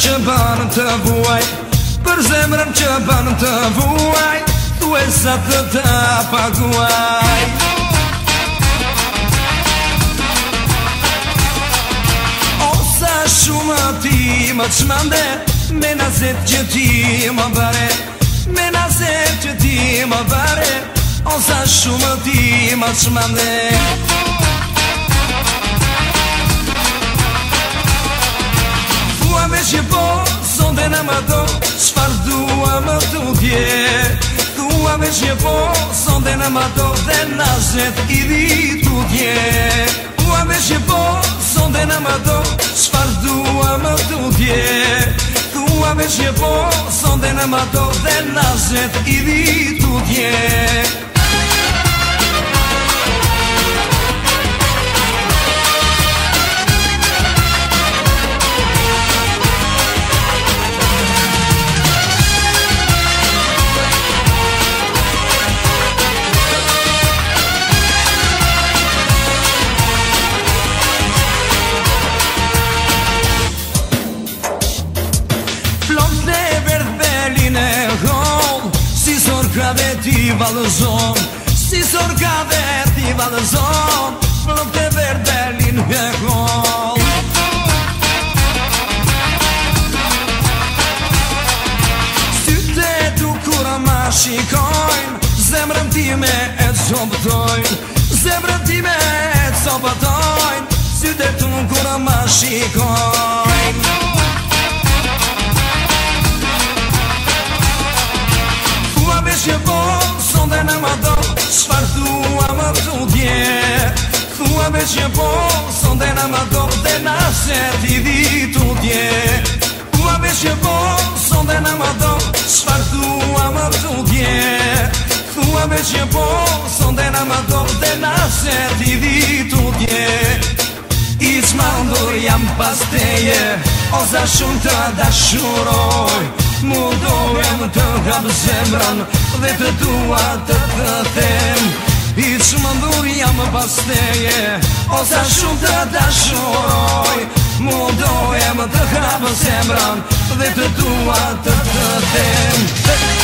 që banë të vuaj, për zemrën që banë të vuaj, thuaj sa të paguaj. O sa shumë ti më çmande, me nazet që ti më bare, me nazet që ti më bare, o sa shumë ti më çmande. Thua me që po, sonde në më do, çfar dua më tutje. Thua me që po, sonde në më do, dhe nazet i di tutje. Thua me që po, sonde në më do, çfar dua më tutje. Thua me që po, sonde në më do, dhe nazet i di tutje. Dhe ti valëzon, si sorgave ti valëzon, flok të verdelin e hol. Sytë tu kura ma shikojnë, zemrën time e coptojnë, zemrën time e coptojnë, sytë tu kura ma shikojnë. Që po, sonde në më do, çfar thua më tutje. Thua me që po, sonde në më do, dhe nazet i di tutje. Thua me që po, sonde në më do, çfar thua më tutje. Thua me që po, sonde në më do, dhe nazet i di tutje. I çmandur jam pas teje, o za shumë të dashuroj. Mu dojem të hap zemrën dhe të dua të them. I çmandur jam pas teje, o sa shumë të dashuroj. Mu dojem të hap zemrën dhe të dua të them.